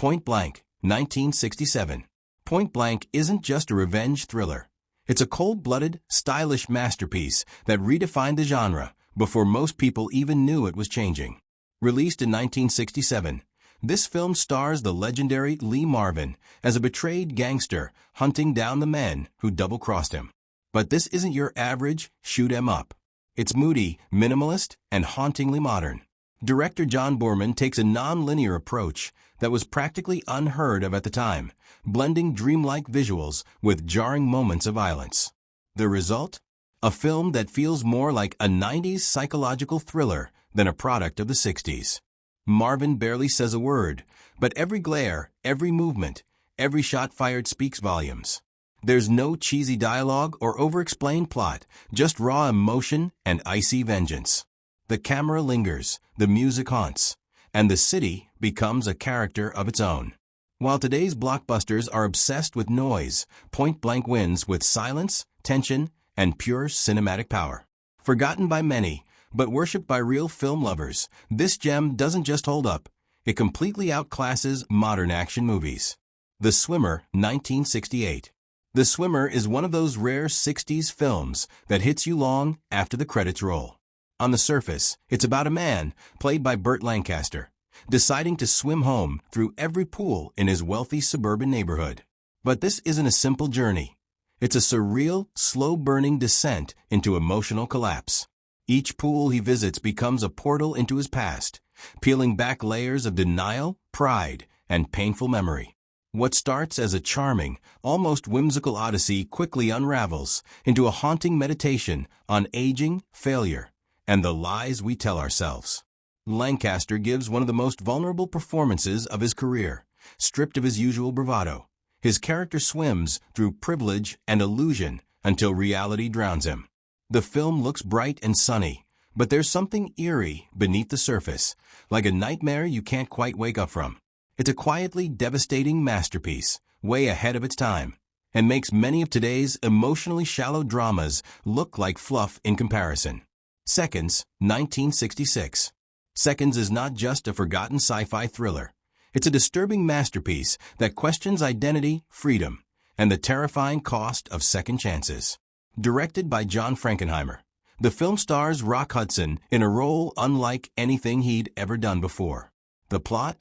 Point Blank, 1967. Point Blank isn't just a revenge thriller. It's a cold-blooded, stylish masterpiece that redefined the genre before most people even knew it was changing. Released in 1967, this film stars the legendary Lee Marvin as a betrayed gangster hunting down the men who double-crossed him. But this isn't your average shoot-'em-up. It's moody, minimalist, and hauntingly modern. Director John Boorman takes a non-linear approach that was practically unheard of at the time, blending dreamlike visuals with jarring moments of violence. The result? A film that feels more like a 90s psychological thriller than a product of the 60s. Marvin barely says a word, but every glare, every movement, every shot fired speaks volumes. There's no cheesy dialogue or over-explained plot, just raw emotion and icy vengeance. The camera lingers, the music haunts, and the city becomes a character of its own. While today's blockbusters are obsessed with noise, Point Blank wins with silence, tension, and pure cinematic power. Forgotten by many, but worshipped by real film lovers, this gem doesn't just hold up, it completely outclasses modern action movies. The Swimmer, 1968. The Swimmer is one of those rare 60s films that hits you long after the credits roll. On the surface, it's about a man, played by Burt Lancaster, deciding to swim home through every pool in his wealthy suburban neighborhood. But this isn't a simple journey. It's a surreal, slow-burning descent into emotional collapse. Each pool he visits becomes a portal into his past, peeling back layers of denial, pride, and painful memory. What starts as a charming, almost whimsical odyssey quickly unravels into a haunting meditation on aging, failure, and the lies we tell ourselves. Lancaster gives one of the most vulnerable performances of his career, stripped of his usual bravado. His character swims through privilege and illusion until reality drowns him. The film looks bright and sunny, but there's something eerie beneath the surface, like a nightmare you can't quite wake up from. It's a quietly devastating masterpiece, way ahead of its time, and makes many of today's emotionally shallow dramas look like fluff in comparison. Seconds, 1966. Seconds is not just a forgotten sci-fi thriller. It's a disturbing masterpiece that questions identity, freedom, and the terrifying cost of second chances. Directed by John Frankenheimer, the film stars Rock Hudson in a role unlike anything he'd ever done before. The plot?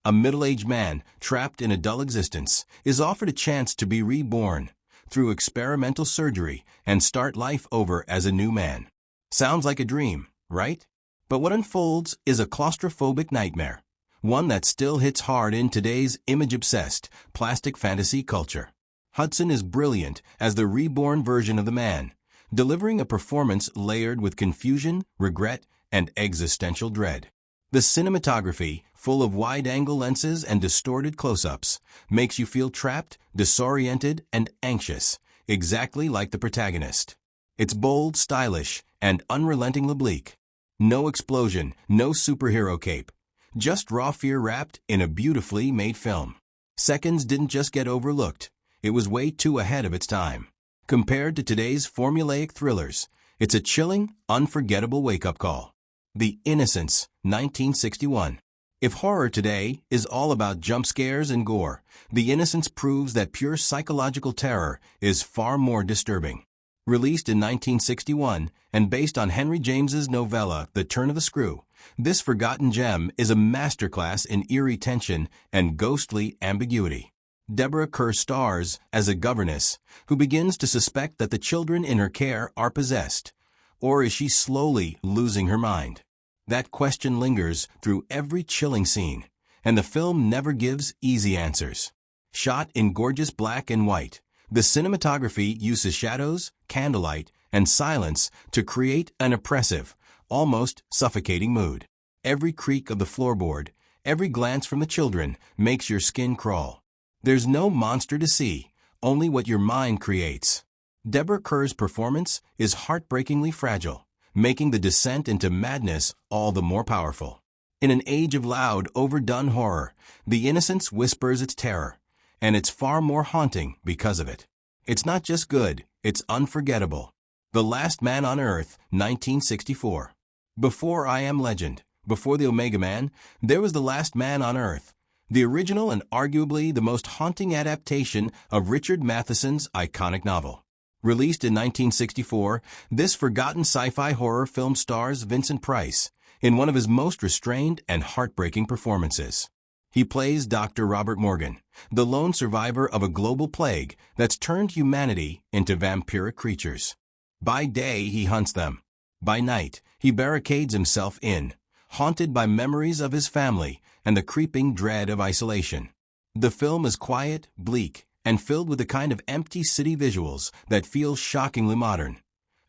A middle-aged man, trapped in a dull existence, is offered a chance to be reborn through experimental surgery and start life over as a new man. Sounds like a dream, right? But what unfolds is a claustrophobic nightmare, one that still hits hard in today's image-obsessed, plastic fantasy culture. Hudson is brilliant as the reborn version of the man, delivering a performance layered with confusion, regret, and existential dread. The cinematography, full of wide-angle lenses and distorted close-ups, makes you feel trapped, disoriented, and anxious, exactly like the protagonist. It's bold, stylish, and unrelentingly bleak. No explosion, no superhero cape, just raw fear wrapped in a beautifully made film. Seconds didn't just get overlooked, it was way too ahead of its time. Compared to today's formulaic thrillers, it's a chilling, unforgettable wake-up call. The Innocence, 1961. If horror today is all about jump scares and gore, The Innocence proves that pure psychological terror is far more disturbing. Released in 1961 and based on Henry James's novella The Turn of the Screw, this forgotten gem is a masterclass in eerie tension and ghostly ambiguity. Deborah Kerr stars as a governess who begins to suspect that the children in her care are possessed, or is she slowly losing her mind? That question lingers through every chilling scene, and the film never gives easy answers. Shot in gorgeous black and white, the cinematography uses shadows, candlelight, and silence to create an oppressive, almost suffocating mood. Every creak of the floorboard, every glance from the children makes your skin crawl. There's no monster to see, only what your mind creates. Deborah Kerr's performance is heartbreakingly fragile, making the descent into madness all the more powerful. In an age of loud, overdone horror, The Innocence whispers its terror, and it's far more haunting because of it. It's not just good, it's unforgettable. The Last Man on Earth, 1964. Before I Am Legend, before the Omega Man, there was The Last Man on Earth, the original and arguably the most haunting adaptation of Richard Matheson's iconic novel. Released in 1964, this forgotten sci-fi horror film stars Vincent Price in one of his most restrained and heartbreaking performances. He plays Dr. Robert Morgan, the lone survivor of a global plague that's turned humanity into vampiric creatures. By day, he hunts them. By night, he barricades himself in, haunted by memories of his family and the creeping dread of isolation. The film is quiet, bleak, and filled with the kind of empty city visuals that feel shockingly modern,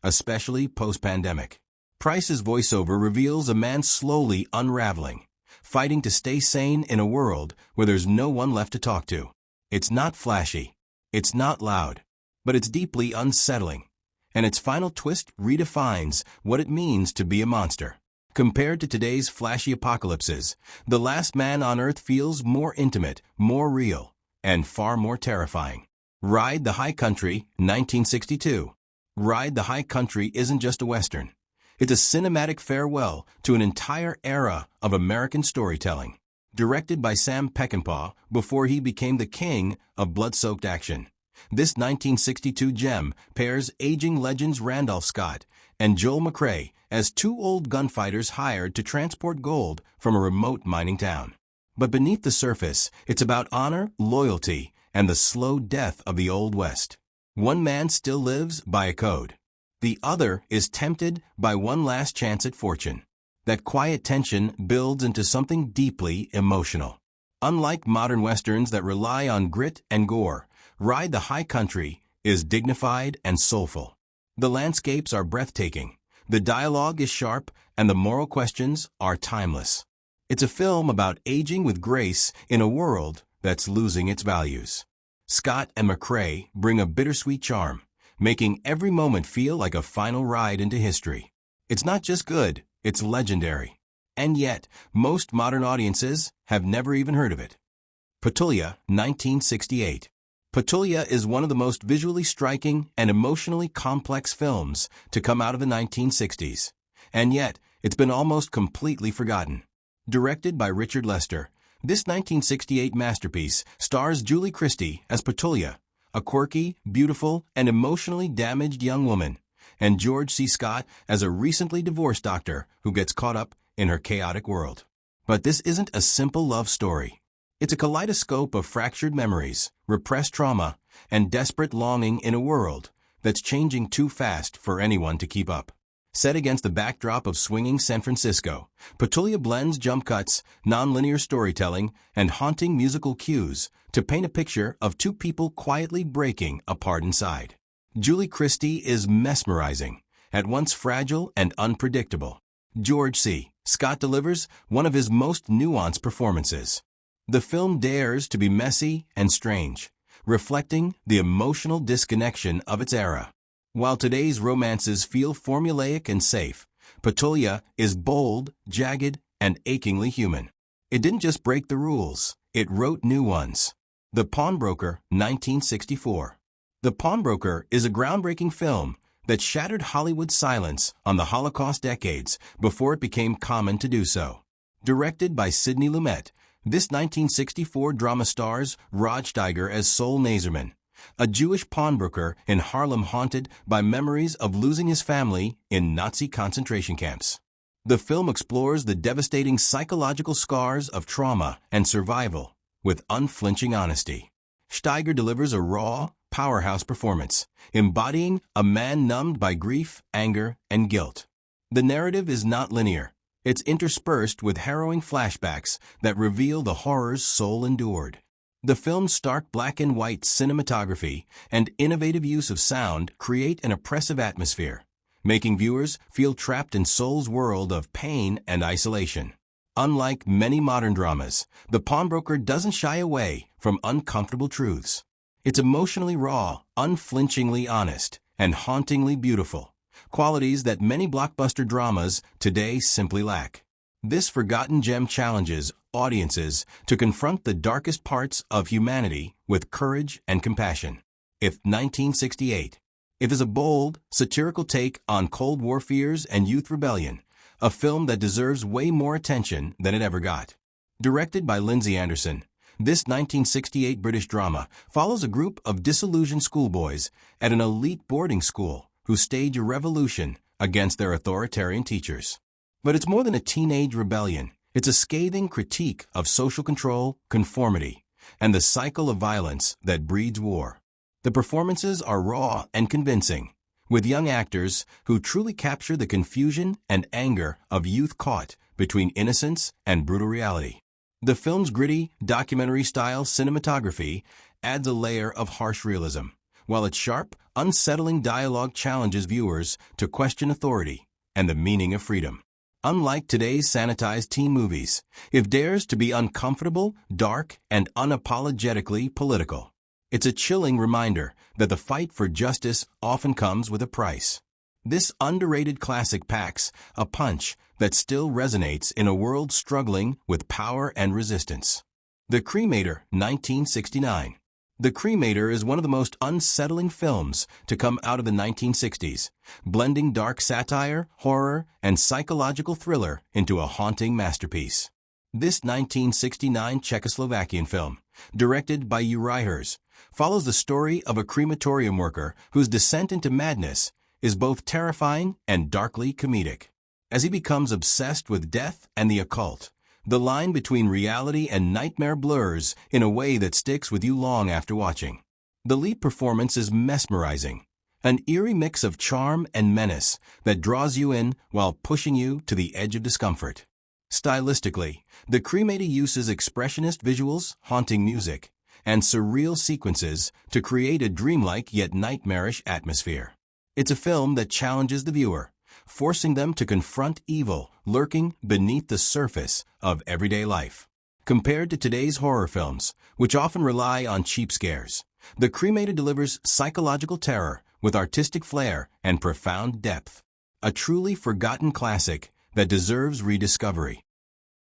especially post-pandemic. Price's voiceover reveals a man slowly unraveling, fighting to stay sane in a world where there's no one left to talk to. It's not flashy, it's not loud, but it's deeply unsettling, and its final twist redefines what it means to be a monster. Compared to today's flashy apocalypses, The Last Man on Earth feels more intimate, more real, and far more terrifying. Ride the High Country, 1962. Ride the High Country isn't just a Western. It's a cinematic farewell to an entire era of American storytelling. Directed by Sam Peckinpah before he became the king of blood-soaked action, this 1962 gem pairs aging legends Randolph Scott and Joel McCrea as two old gunfighters hired to transport gold from a remote mining town. But beneath the surface, it's about honor, loyalty, and the slow death of the Old West. One man still lives by a code. The other is tempted by one last chance at fortune. That quiet tension builds into something deeply emotional. Unlike modern westerns that rely on grit and gore, Ride the High Country is dignified and soulful. The landscapes are breathtaking, the dialogue is sharp, and the moral questions are timeless. It's a film about aging with grace in a world that's losing its values. Scott and McCrea bring a bittersweet charm, making every moment feel like a final ride into history. It's not just good, it's legendary. And yet, most modern audiences have never even heard of it. Pullia, 1968. Pullia is one of the most visually striking and emotionally complex films to come out of the 1960s. And yet, it's been almost completely forgotten. Directed by Richard Lester, this 1968 masterpiece stars Julie Christie as Pullia, a quirky, beautiful, and emotionally damaged young woman, and George C. Scott as a recently divorced doctor who gets caught up in her chaotic world. But this isn't a simple love story. It's a kaleidoscope of fractured memories, repressed trauma, and desperate longing in a world that's changing too fast for anyone to keep up. Set against the backdrop of swinging San Francisco, Pullia blends jump cuts, nonlinear storytelling, and haunting musical cues to paint a picture of two people quietly breaking apart inside. Julie Christie is mesmerizing, at once fragile and unpredictable. George C. Scott delivers one of his most nuanced performances. The film dares to be messy and strange, reflecting the emotional disconnection of its era. While today's romances feel formulaic and safe, Pullia is bold, jagged, and achingly human. It didn't just break the rules, it wrote new ones. The Pawnbroker, 1964. The Pawnbroker is a groundbreaking film that shattered Hollywood's silence on the Holocaust decades before it became common to do so. Directed by Sidney Lumet, this 1964 drama stars Rod Steiger as Sol Nazerman, a Jewish pawnbroker in Harlem haunted by memories of losing his family in Nazi concentration camps. The film explores the devastating psychological scars of trauma and survival with unflinching honesty. Steiger delivers a raw, powerhouse performance, embodying a man numbed by grief, anger, and guilt. The narrative is not linear. It's interspersed with harrowing flashbacks that reveal the horrors Sol endured. The film's stark black and white cinematography and innovative use of sound create an oppressive atmosphere, making viewers feel trapped in Sol's world of pain and isolation. Unlike many modern dramas, The Pawnbroker doesn't shy away from uncomfortable truths. It's emotionally raw, unflinchingly honest, and hauntingly beautiful, qualities that many blockbuster dramas today simply lack. This forgotten gem challenges audiences to confront the darkest parts of humanity with courage and compassion. If 1968 is a bold, satirical take on Cold War fears and youth rebellion, a film that deserves way more attention than it ever got. Directed by Lindsay Anderson, This 1968 British drama follows a group of disillusioned schoolboys at an elite boarding school who stage a revolution against their authoritarian teachers. But it's more than a teenage rebellion. It's a scathing critique of social control, conformity, and the cycle of violence that breeds war. The performances are raw and convincing, with young actors who truly capture the confusion and anger of youth caught between innocence and brutal reality. The film's gritty, documentary-style cinematography adds a layer of harsh realism, while its sharp, unsettling dialogue challenges viewers to question authority and the meaning of freedom. Unlike today's sanitized teen movies, it dares to be uncomfortable, dark, and unapologetically political. It's a chilling reminder that the fight for justice often comes with a price. This underrated classic packs a punch that still resonates in a world struggling with power and resistance. The Cremator, 1969. The Cremator is one of the most unsettling films to come out of the 1960s, blending dark satire, horror, and psychological thriller into a haunting masterpiece. This 1969 Czechoslovakian film, directed by Uri, follows the story of a crematorium worker whose descent into madness is both terrifying and darkly comedic. As he becomes obsessed with death and the occult, the line between reality and nightmare blurs in a way that sticks with you long after watching. The lead performance is mesmerizing, an eerie mix of charm and menace that draws you in while pushing you to the edge of discomfort. Stylistically, the Cremator uses expressionist visuals, haunting music, and surreal sequences to create a dreamlike yet nightmarish atmosphere. It's a film that challenges the viewer, forcing them to confront evil lurking beneath the surface of everyday life. Compared to today's horror films, which often rely on cheap scares, the Cremator delivers psychological terror with artistic flair and profound depth. A truly forgotten classic that deserves rediscovery.